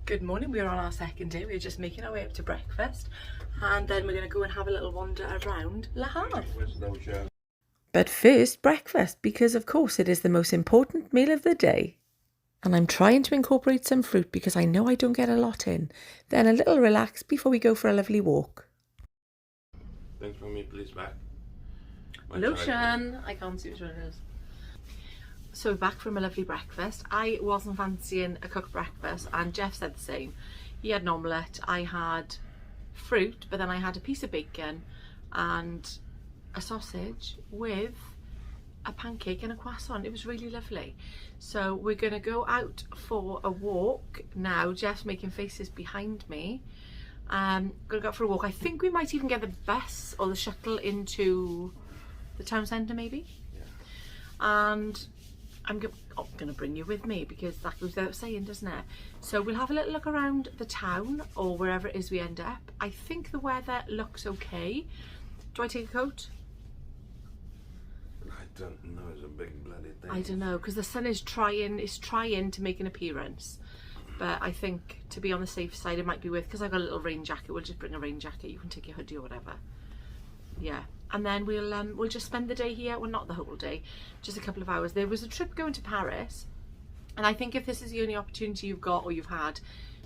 Good morning, we're on our second day. We're just making our way up to breakfast and then we're going to go and have a little wander around Le Havre. But first, breakfast, because of course it is the most important meal of the day. And I'm trying to incorporate some fruit because I know I don't get a lot in. Then a little relax before we go for a lovely walk. Thanks for me, please, back. Lotion! I can't see which one it is. So we're back from a lovely breakfast. I wasn't fancying a cooked breakfast and Jeff said the same. He had an omelette, I had fruit, but then I had a piece of bacon and a sausage with a pancake and a croissant. It was really lovely. So we're gonna go out for a walk now. Jeff's making faces behind me. Gonna go out for a walk. I think we might even get the bus or the shuttle into the town centre maybe. Yeah. And I'm gonna bring you with me because that goes without saying, doesn't it? So we'll have a little look around the town or wherever it is we end up. I think the weather looks okay. Do I take a coat? I don't know, it's a big bloody thing. I don't know, because the sun is trying to make an appearance. But I think to be on the safe side it might be worth, because I've got a little rain jacket, we'll just bring a rain jacket, you can take your hoodie or whatever. Yeah. And then we'll just spend the day here. Well, not the whole day, just a couple of hours. There was a trip going to Paris, and I think if this is the only opportunity you've got or you've had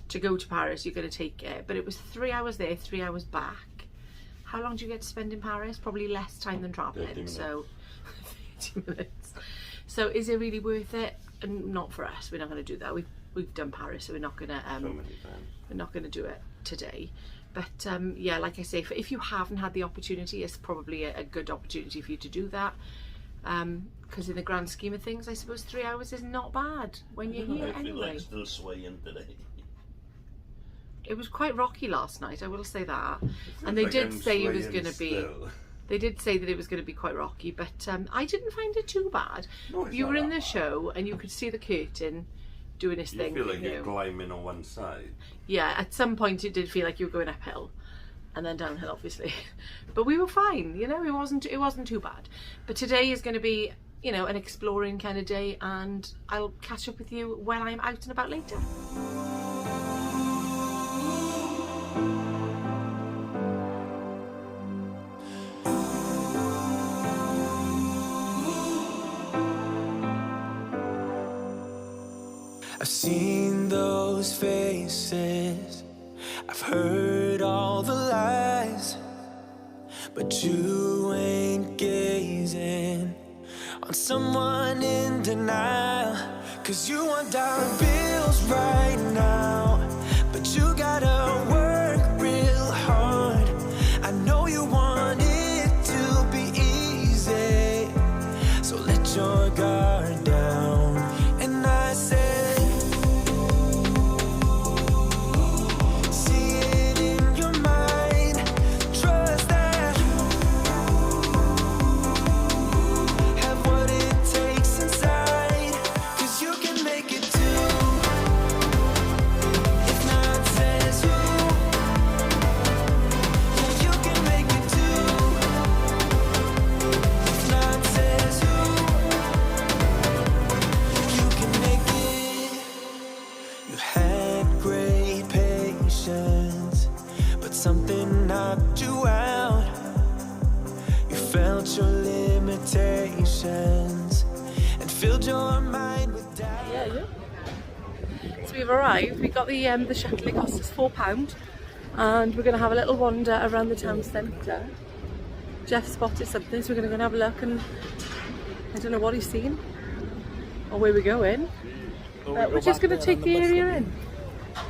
to go to Paris, you're going to take it. But it was 3 hours there, 3 hours back. How long do you get to spend in Paris? Probably less time than traveling. So 30 minutes. So is it really worth it? And not for us. We're not going to do that. We've done Paris, so we're not going to do it today. But yeah, like I say, if you haven't had the opportunity, it's probably a good opportunity for you to do that. Because in the grand scheme of things, I suppose 3 hours is not bad when you're here anyway. I feel like still swaying today. It was quite rocky last night, I will say that. And they did say it was going to be. They did say that it was going to be quite rocky, but I didn't find it too bad. No, you were in the show and you could see the curtain doing his thing. You feel like you're climbing on one side. Yeah, at some point it did feel like you were going uphill and then downhill obviously. But we were fine, you know, it wasn't too bad. But today is going to be, you know, an exploring kind of day, and I'll catch up with you when I'm out and about later. I've seen those faces, I've heard all the lies, but you ain't gazing on someone in denial. 'Cause you want dollar bills right now, but you gotta work real hard. I know you want it to be easy, so let your guard down. And I say, something knocked you out. You felt your limitations and filled your mind with doubt. Yeah. So we've arrived. We got the shuttle. It cost us £4, and we're going to have a little wander around the town centre. Jeff spotted something, so we're going to go and have a look. And I don't know what he's seen or where we're going. We're just going to take the area in.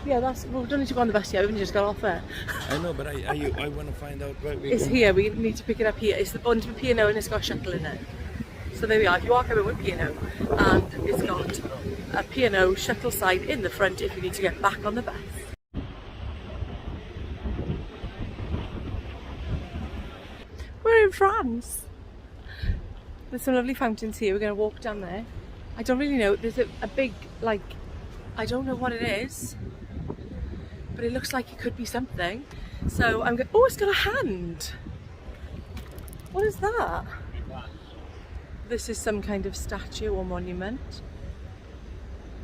Yeah, well, we don't need to go on the bus yet, we just got off there. I know, but I want to find out where we It's here, we need to pick it up here. It's under the P&O and it's got a shuttle in it. So there we are, if you are coming with P&O, and it's got a P&O shuttle side in the front if you need to get back on the bus. We're in France. There's some lovely fountains here, we're going to walk down there. I don't really know, there's a big, like, I don't know what it is, but it looks like it could be something. So I'm going, oh, it's got a hand. What is that? This is some kind of statue or monument.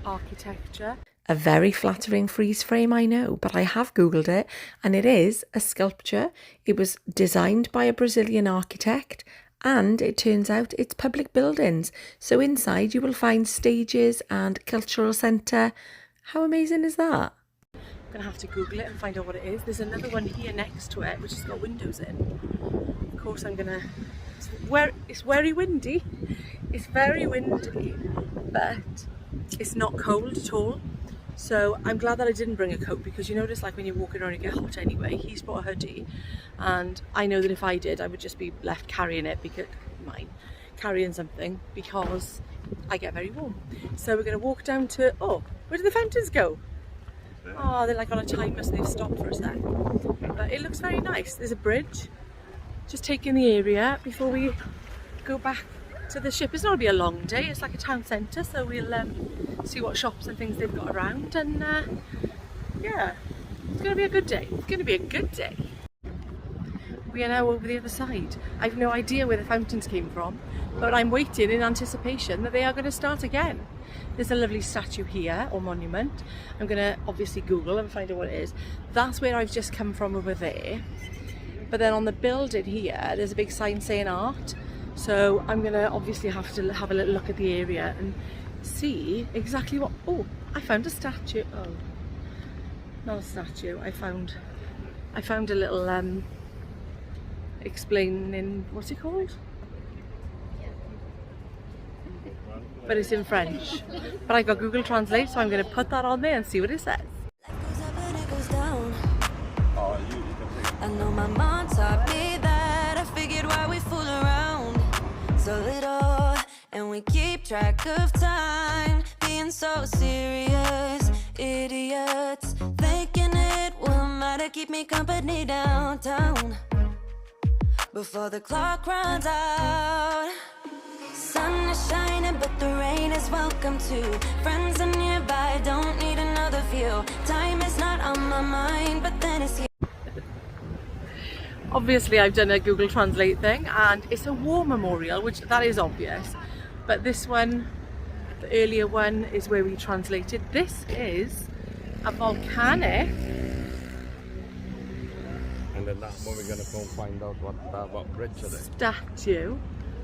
Architecture. A very flattering freeze frame, I know, but I have Googled it and it is a sculpture. It was designed by a Brazilian architect and it turns out it's public buildings. So inside you will find stages and cultural centre. How amazing is that? I'm going to have to Google it and find out what it is. There's another one here next to it which has got windows in. Of course I'm going to... It's very windy. It's very windy, but it's not cold at all. So I'm glad that I didn't bring a coat, because you notice like when you're walking around you get hot anyway. He's brought a hoodie and I know that if I did I would just be left carrying something because I get very warm. So we're going to walk down to, oh, where do the fountains go? Oh, they're like on a timer so they've stopped for a sec. But it looks very nice. There's a bridge. Just taking the area before we go back to the ship. It's not going to be a long day, it's like a town centre, so we'll see what shops and things they've got around, and yeah, it's going to be a good day. It's going to be a good day. We are now over the other side. I have no idea where the fountains came from, but I'm waiting in anticipation that they are going to start again. There's a lovely statue here, or monument. I'm going to obviously Google and find out what it is. That's where I've just come from over there. But then on the building here, there's a big sign saying art. So I'm going to obviously have to have a little look at the area and see exactly what... Oh, I found a statue. Oh, not a statue. I found a little explaining, what's it called? But it's in French. But I got Google Translate, so I'm going to put that on there and see what it says. I know my mom taught me that. I figured why we fool around so little, and we keep track of time, being so serious, idiots, thinking it will matter, keep me company downtown before the clock runs out. Sun is shining but the rain is welcome too. Friends are nearby, don't need another view. Time is not on my mind, but then it's here. Obviously I've done a Google Translate thing and it's a war memorial, which that is obvious, but this one, the earlier one, is where we translated. This is a volcanic, And then that's when we're going to go and find out what bridge it is. statue.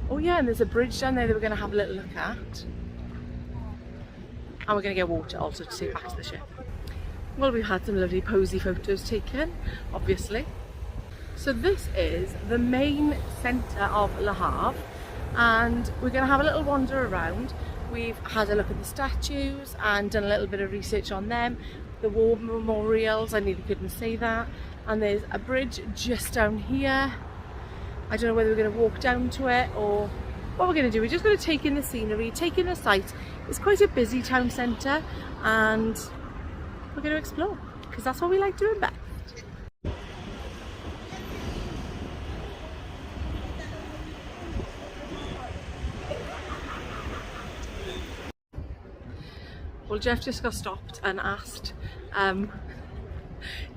Oh yeah, and there's a bridge down there that we're going to have a little look at, and we're going to get water also to take back to the ship. Well, we've had some lovely posy photos taken, obviously. So this is the main centre of Le Havre, and we're going to have a little wander around. We've had a look at the statues and done a little bit of research on them. The war memorials, I nearly couldn't say that. And there's a bridge just down here. I don't know whether we're going to walk down to it or what we're going to do. We're just going to take in the scenery, take in the sights. It's quite a busy town centre and we're going to explore because that's what we like doing best. Well, Jeff just got stopped and asked,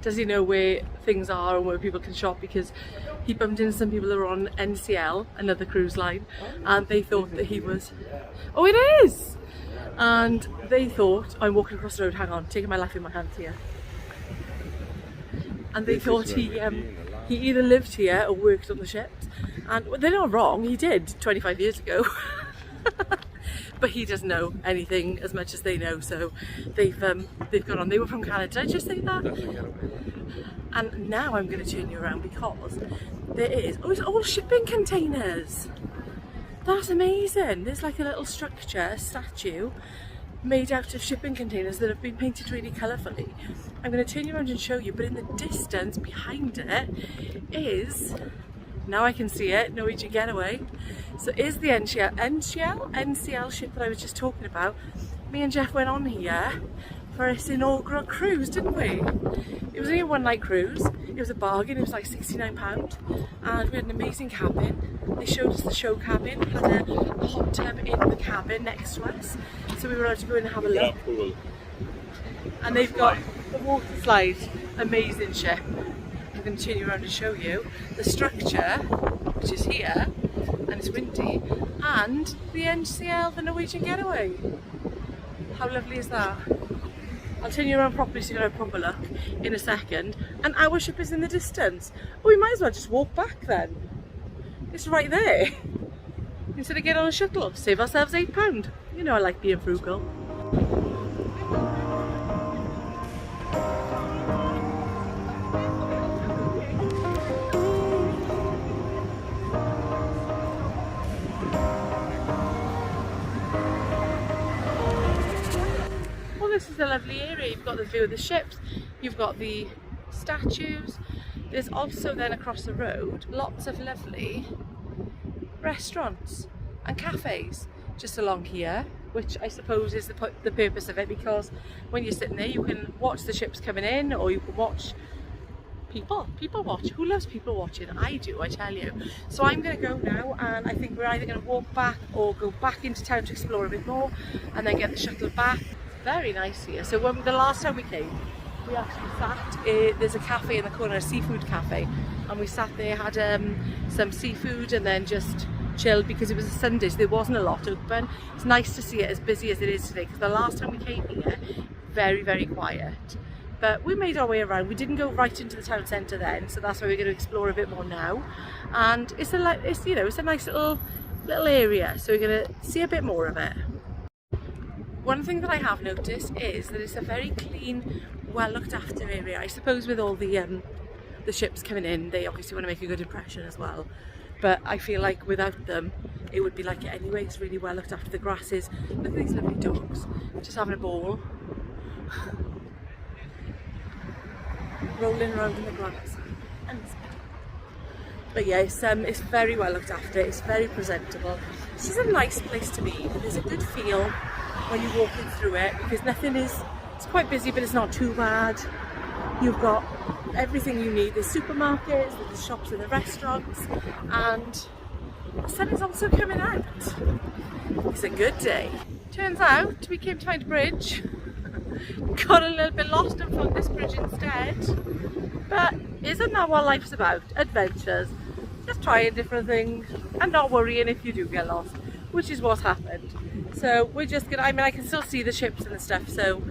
does he know where things are and where people can shop, because he bumped into some people that were on NCL, another cruise line, and they thought that he was... Oh, it is! And they thought, I'm walking across the road, hang on, taking my life in my hands here. And they thought he either lived here or worked on the ships. And they're not wrong, he did 25 years ago. But he doesn't know anything as much as they know, so they've gone on. They were from Canada, did I just say that? And now I'm going to turn you around because there is, oh, it's all shipping containers. That's amazing. There's like a little structure, a statue, made out of shipping containers that have been painted really colourfully. I'm going to turn you around and show you, but in the distance behind it is, now I can see it, Norwegian Getaway. So is the NCL ship that I was just talking about. Me and Jeff went on here for its inaugural cruise, didn't we? It was only a one-night cruise. It was a bargain, it was like £69, and we had an amazing cabin. They showed us the show cabin, had a hot tub in the cabin next to us, so we were able to go in and have a look. And they've got the water slide, amazing ship. I'm going to turn you around and show you the structure, which is here, and it's windy, and the NCL, the Norwegian Getaway. How lovely is that? I'll turn you around properly so you can have a proper look in a second. And our ship is in the distance. Oh, we might as well just walk back then. It's right there. Instead of getting on a shuttle, save ourselves £8. You know I like being frugal. Well, this is a lovely area. You've got the view of the ships, you've got the statues. There's also then across the road lots of lovely restaurants and cafes just along here, which I suppose is the purpose of it, because when you're sitting there you can watch the ships coming in, or you can watch people watch. Who loves people watching? I do, I tell you. So I'm going to go now, and I think we're either going to walk back or go back into town to explore a bit more and then get the shuttle back. It's very nice here. So when the last time we came, we actually sat, there's a cafe in the corner, a seafood cafe, and we sat there, had some seafood and then just chilled because it was a Sunday, so there wasn't a lot open. It's nice to see it as busy as it is today, because the last time we came here, very, very quiet. But we made our way around. We didn't go right into the town centre then, so that's why we're going to explore a bit more now. And it's a nice little area, so we're going to see a bit more of it. One thing that I have noticed is that it's a very clean, well looked after area. I suppose with all the ships coming in, they obviously want to make a good impression as well. But I feel like without them, it would be like it anyway. It's really well looked after. The grasses, look at these lovely dogs, just having a ball, rolling around in the grass. But yeah, it's very well looked after. It's very presentable. This is a nice place to be. There's a good feel when you're walking through it, because it's quite busy, but it's not too bad. You've got everything you need. There's supermarkets, there's the shops and the restaurants, and the sun is also coming out. It's a good day. Turns out we came to find a bridge. Got a little bit lost and found this bridge instead. But isn't that what life's about? Adventures. Just trying different things and not worrying if you do get lost, which is what's happened. So we're just gonna, I can still see the ships and the stuff, so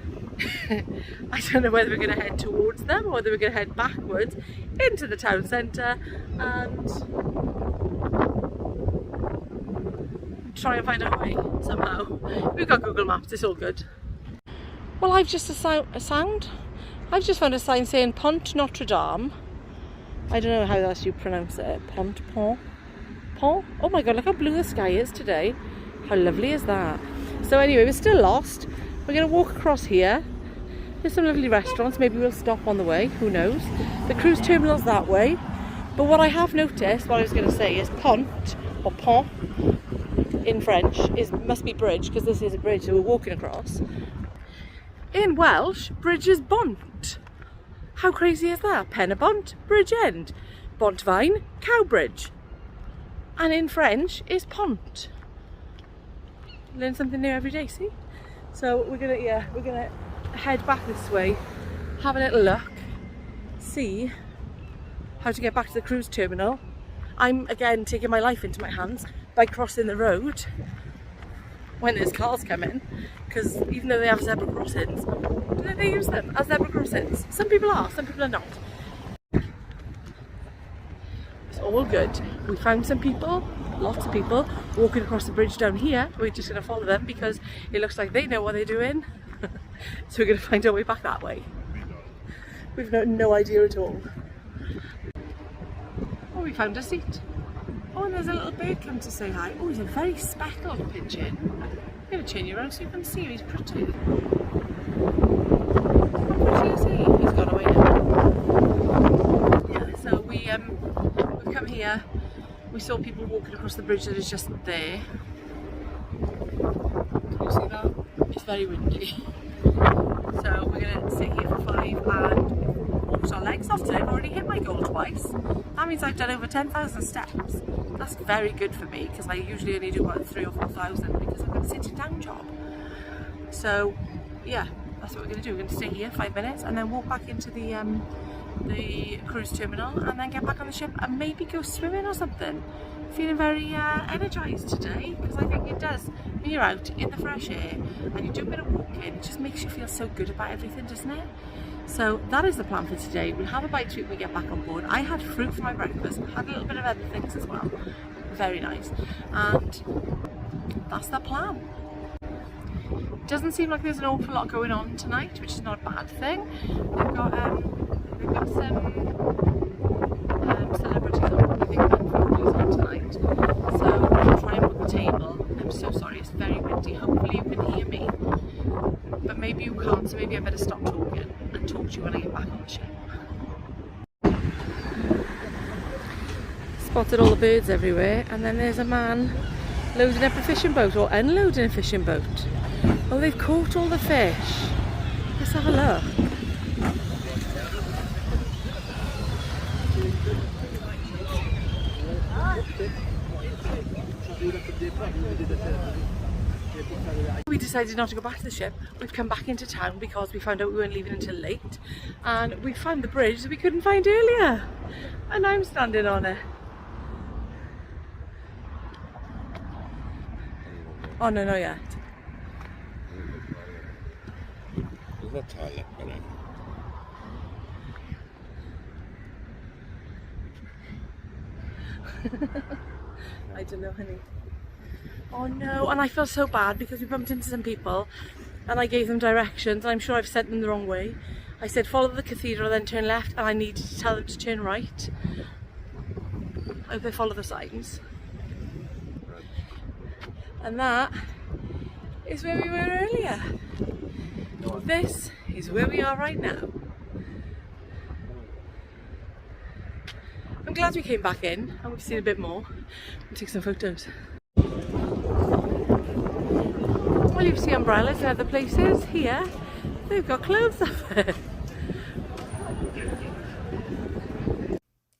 I don't know whether we're going to head towards them or whether we're going to head backwards into the town centre and try and find our way somehow. We've got Google Maps, it's all good. Well, I've just found a sign saying Pont Notre Dame. I don't know how that's you pronounce it. Pont. Oh my god, look how blue the sky is today. How lovely is that? So anyway, we're still lost. We're going to walk across here. There's some lovely restaurants. Maybe we'll stop on the way. Who knows? The cruise terminal's that way. But what I have noticed, what I was going to say, is pont, or pont in French, must be bridge, because this is a bridge that we're walking across. In Welsh, bridge is bont. How crazy is that? Pen y bont, bridge end. Bontvine, cow bridge. And in French is pont. Learn something new every day, see? So we're gonna head back this way, have a little look, see how to get back to the cruise terminal. I'm again taking my life into my hands by crossing the road when there's cars coming, because even though they have zebra crossings, do they use them as zebra crossings? Some people are, some people are not. It's all good. We found some people, lots of people, walking across the bridge down here. We're just going to follow them because it looks like they know what they're doing. So we're going to find our way back that way. We've no idea at all. Oh, we found a seat. Oh, and there's a little bird come to say hi. Oh, he's a very speckled pigeon. I'm going to turn you around so you can see him. He's pretty. How pretty is he? He's gone away now. Yeah, so we've come here. We saw people walking across the bridge that is just there. Can you see that? It's very windy. So we're going to sit here for 5 and walk our legs off today. I've already hit my goal twice. That means I've done over 10,000 steps. That's very good for me, because I usually only do about 3,000 or 4,000 because I've got a sitting down job. So yeah, that's what we're going to do. We're going to stay here 5 minutes and then walk back into the the cruise terminal and then get back on the ship and maybe go swimming or something. Feeling very energised today, because I think it does, when you're out in the fresh air and you do a bit of walking, it just makes you feel so good about everything, doesn't it? So that is the plan for today. We'll have a bite to eat when we get back on board. I had fruit for my breakfast, had a little bit of other things as well. Very nice. And that's the plan. It doesn't seem like there's an awful lot going on tonight, which is not a bad thing. They've got some celebrities on. I think Ben is on tonight. So we'll try and book the table. I'm so sorry, it's very windy. Hopefully you can hear me. But maybe you can't, so maybe I better stop talking and talk to you when I get back on the ship. Spotted all the birds everywhere, and then there's a man loading up a fishing boat, or unloading a fishing boat. Oh, they've caught all the fish. Let's have a look. We decided not to go back to the ship. We've come back into town because we found out we weren't leaving until late, and we found the bridge that we couldn't find earlier, and I'm standing on it. Oh no, not yet. Is that toilet? I don't know, honey. Oh no, and I feel so bad because we bumped into some people and I gave them directions, and I'm sure I've sent them the wrong way. I said follow the cathedral, then turn left, and I needed to tell them to turn right. I hope they follow the signs. And that is where we were earlier. This is where we are right now. I'm glad we came back in and we've seen a bit more. We'll take some photos. Well, you see umbrellas in other places. Here, they've got clothes up there.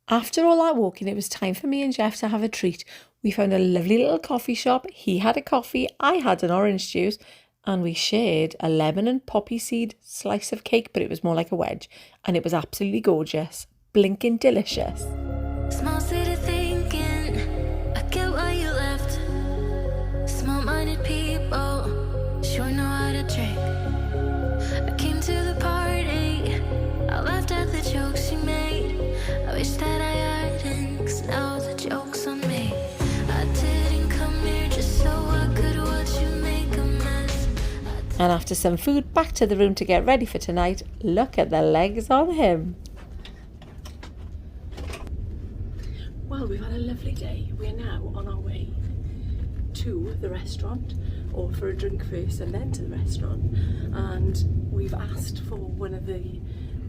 After all that walking, it was time for me and Jeff to have a treat. We found a lovely little coffee shop. He had a coffee, I had an orange juice, and we shared a lemon and poppy seed slice of cake, but it was more like a wedge, and it was absolutely gorgeous, blinking delicious. Small city thinking, I get why you left. Small-minded people sure know how to drink. I came to the party, I laughed at the jokes you made. I wish that I hadn't, 'cause now the joke's on me. I didn't come here just so I could watch you make a mess. And after some food, back to the room to get ready for tonight. Look at the legs on him. Well, we've had a lovely day. We are now on our way to the restaurant, or for a drink first and then to the restaurant. And we've asked for one of the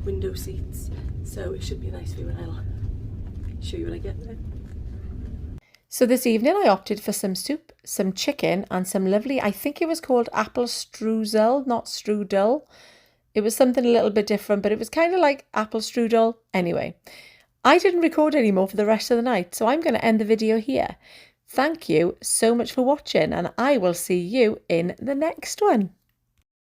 window seats, so it should be a nice view, and I'll show you when I get there. So this evening I opted for some soup, some chicken, and some lovely, I think it was called apple streusel, not strudel. It was something a little bit different, but it was kind of like apple strudel. Anyway, I didn't record anymore for the rest of the night, so I'm going to end the video here. Thank you so much for watching, and I will see you in the next one.